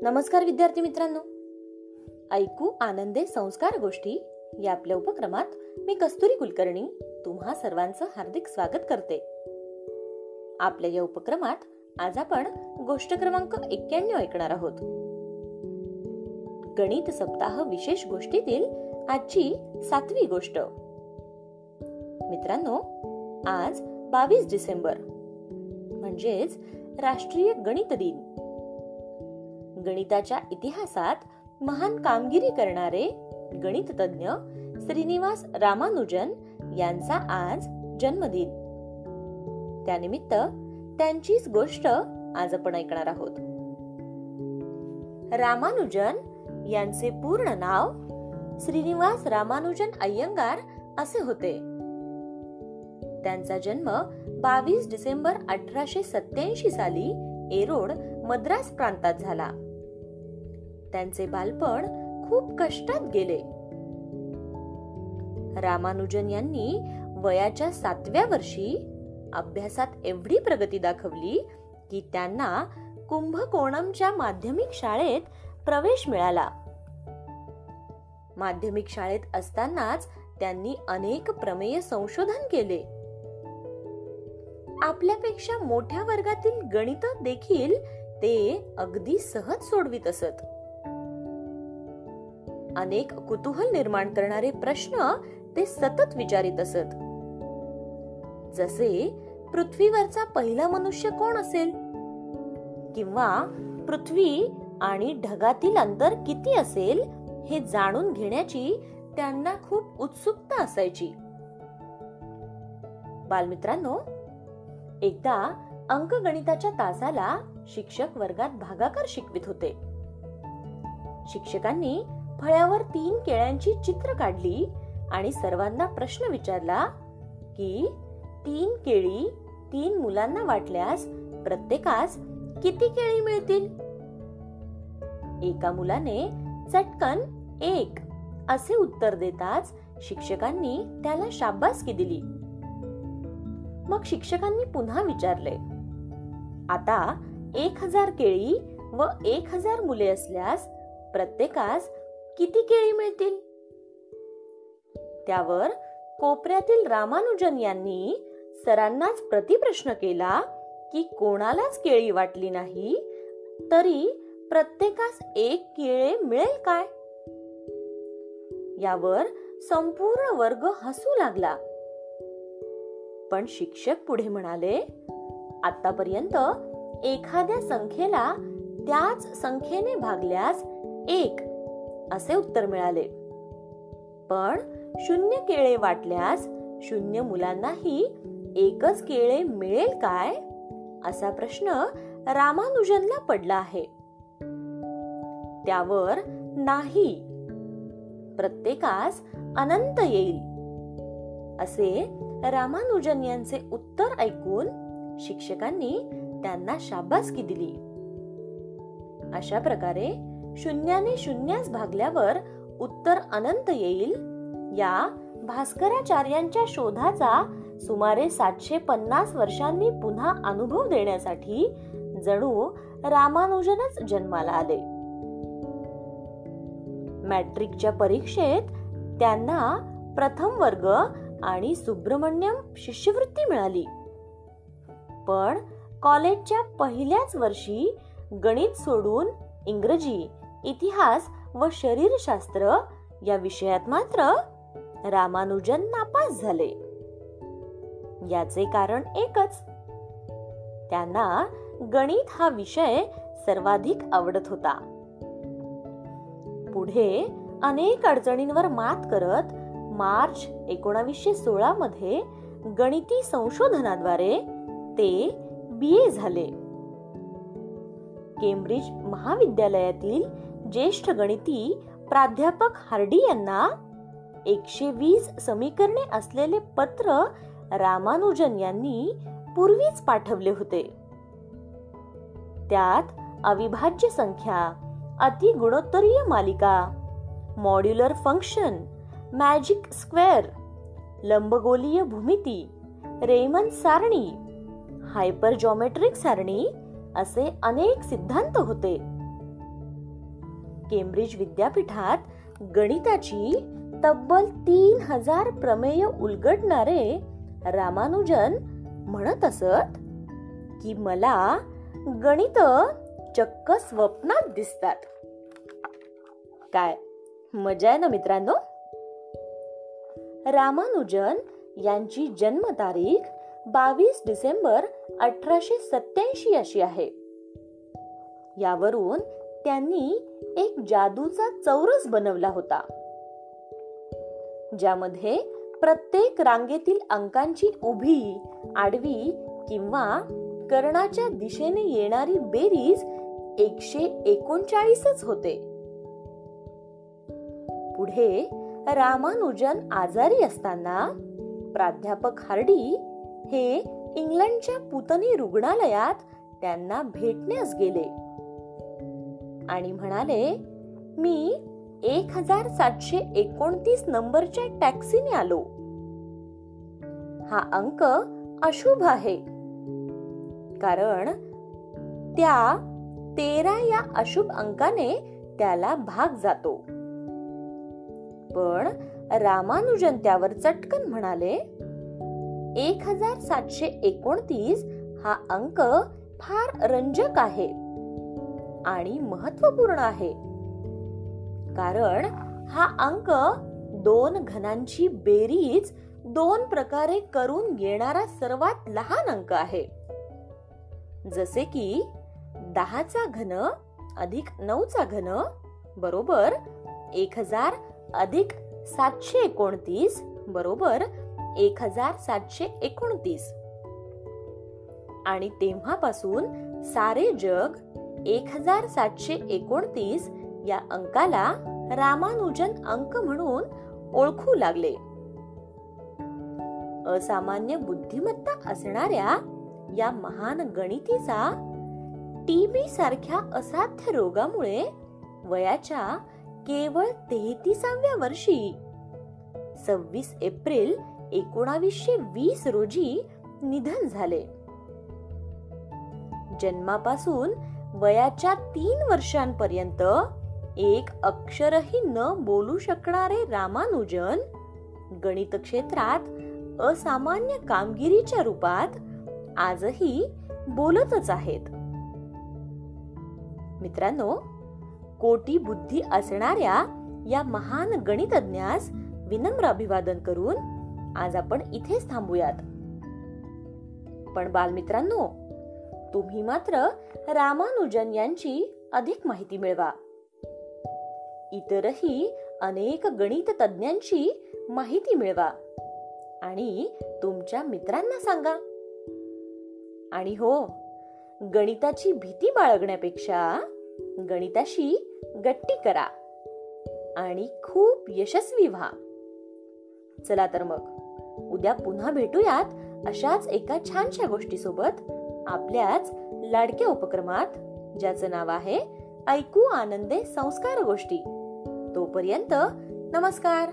नमस्कार विद्यार्थी मित्रांनो, ऐकू आनंदे संस्कार गोष्टी या आपल्या उपक्रमात मी कस्तुरी कुलकर्णी तुम्हा सर्वांचं हार्दिक स्वागत करते. आपल्या या उपक्रमात आज आपण गोष्ट क्रमांक 91 ऐकणार आहोत. गणित सप्ताह विशेष गोष्टीतील आजची 7वी गोष्ट. मित्रांनो, आज 22 डिसेंबर म्हणजेच राष्ट्रीय गणित दिन. गणिताच्या इतिहासात महान कामगिरी करणारे गणिततज्ञ श्रीनिवास रामानुजन यांचा आज जन्मदिन. त्यानिमित्त त्यांचीच गोष्ट आज आपण ऐकणार आहोत. रामानुजन यांचे पूर्ण नाव श्रीनिवास रामानुजन अय्यंगार असे होते. त्यांचा जन्म 22 डिसेंबर 1887 साली एरोड, मद्रास प्रांतात झाला. त्यांचे बालपण खूप कष्टात गेले. रामानुजन यांनी वयाच्या 7व्या वर्षी अभ्यासात एवढी प्रगती दाखवली की त्यांना कुंभकोणमच्या माध्यमिक शाळेत प्रवेश मिळाला. माध्यमिक शाळेत असतानाच त्यांनी अनेक प्रमेय संशोधन केले. आपल्यापेक्षा मोठ्या वर्गातील गणित देखील ते अगदी सहज सोडवित असत. अनेक कुतूहल निर्माण करणारे प्रश्न ते सतत विचारित असत. जसे पृथ्वीवरचा पहिला मनुष्य कोण असेल, किंवा पृथ्वी आणि ढगातील अंतर किती असेल हे जाणून घेण्याची त्यांना खूप उत्सुकता असायची. बालमित्रांनो, एकदा अंकगणिताच्या तासाला शिक्षक वर्गात भागाकार शिकवित होते. शिक्षकांनी फळ्यावर 3 केळ्यांची चित्र काढली आणि सर्वांना प्रश्न विचारला की 3 केळी 3 मुलांना वाटल्यास प्रत्येकास किती केळी मिळतील. एका मुलाने चटकन 1 असे उत्तर देताच शिक्षकांनी त्याला शाबासकी दिली. मग शिक्षकांनी पुन्हा विचारले, आता 1000 केळी व 1000 मुले असल्यास प्रत्येकास किती केळी मिळतील. त्यावर कोपऱ्यातील रामानुजन यांनी सरांनाच प्रतिप्रश्न केला की कोणालाच केळी वाटली नाही तरी प्रत्येकास 1 केळे मिळेल काय. यावर संपूर्ण वर्ग हसू लागला. पण शिक्षक पुढे म्हणाले, आतापर्यंत एखाद्या संख्येला त्याच संख्येने भागल्यास 1 असे उत्तर मिळाले, पण 0 केळे वाटल्यास 0 मुलांनाही 1च केळे मिळेल काय असा प्रश्न रामानुजनला पडला आहे. त्यावर नाही, प्रत्येकास अनंत येईल असे रामानुजन यांचे उत्तर ऐकून शिक्षकांनी त्यांना शाबासकी दिली. अशा प्रकारे 0ने 0 भागल्यावर उत्तर अनंत येईल या भास्कराचार्यांच्या शोधाचा सुमारे 750 वर्षांनी पुन्हा अनुभव देण्यासाठी जणू रामानुजनच जन्माला आले. मॅट्रिकच्या परीक्षेत त्यांना प्रथम वर्ग आणि सुब्रमण्यम शिष्यवृत्ती मिळाली. पण कॉलेजच्या पहिल्याच वर्षी गणित सोडून इंग्रजी, इतिहास व शरीरशास्त्र या विषयात मात्र रामानुजन नापास झाले. याचे कारण एकच, त्यांना गणित हा विषय सर्वाधिक आवडत होता. पुढे अनेक अडचणींवर मात करत मार्च 1916 मध्ये गणिती संशोधनाद्वारे ते BA झाले. केम्ब्रिज महाविद्यालयातील ज्येष्ठ गणिती प्राध्यापक हार्डी यांना 120 समीकरणे असलेले पत्र रामानुजन यांनी पूर्वीच पाठवले होते. त्यात अविभाज्य संख्या, अतिगुणोत्तरीय मालिका, मॉड्युलर फंक्शन, मॅजिक स्क्वेअर, लंबगोलीय भूमिती, रेमन सारणी, हायपरजॉमेट्रिक सारणी असे अनेक सिद्धांत होते. केम्ब्रिज विद्यापीठात गणिताची तब्बल 3000 प्रमेय उलगडणारे रामानुजन म्हणत असत की मला गणित चक्क स्वप्नात दिसतात. काय मजा आहे ना मित्रांनो. रामानुजन यांची जन्मतारीख 22 डिसेंबर 1887 अशी आहे. यावरून त्यांनी एक जादूचा चौरस बनवला होता, ज्यामध्ये प्रत्येक रांगेतील अंकांची उभी, आडवी किंवा कर्णाच्या दिशेने येणारी बेरीज 139च होते. पुढे रामानुजन आजारी असताना प्राध्यापक हार्डी हे इंग्लंडच्या पुतनी रुग्णालयात त्यांना भेटण्यास गेले आणि म्हणाले, मी 1729 नंबरच्या टॅक्सीने आलो. हा अंक अशुभ आहे, कारण त्या 13 या अशुभ अंकाने त्याला भाग जातो. पण रामानुजन त्यावर चटकन म्हणाले, 1729 हा अंक फार रंजक आहे आणि महत्त्वपूर्ण आहे, कारण हा अंक 2 घनांची बेरीज 2 प्रकारे करून येणारा सर्वात लहान अंक आहे. जसे की 10चा घन अधिक 9चा घन बरोबर 1000 अधिक 729 बरोबर 1729. आणि तेव्हापासून सारे जग 1729 या अंकाला रामानुजन अंक म्हणून ओळखू लागले. असामान्य बुद्धिमत्ता असणाऱ्या या महान गणितीचा टीबी सारख्या असाध्य रोगामुळे वयाच्या केवळ 33व्या वर्षी 26 एप्रिल 1920 रोजी निधन झाले. जन्मापासून वयाच्या 3 वर्षांपर्यंत एक अक्षरही न बोलू शकणारे रामानुजन गणित क्षेत्रात असामान्य कामगिरीच्या रूपात आजही बोलतच आहेत. मित्रांनो, कोटी बुद्धी असणाऱ्या या महान गणितज्ञास विनम्र अभिवादन करून आज आपण इथेच थांबूयात. पण बालमित्रांनो, तुम्ही मात्र रामानुजन यांची अधिक माहिती मिळवा. इतरही अनेक गणित तज्ञांची माहिती मिळवा आणि तुमच्या मित्रांना सांगा. आणि हो, गणिताची भीती बाळगण्यापेक्षा गणिताशी गट्टी करा आणि खूप यशस्वी व्हा. चला तर मग उद्या पुन्हा भेटूयात अशाच एका छानशा गोष्टीसोबत आपल्याच लाडक्या उपक्रमात, ज्याचं नाव आहे ऐकू आनंदे संस्कार गोष्टी. तोपर्यंत नमस्कार.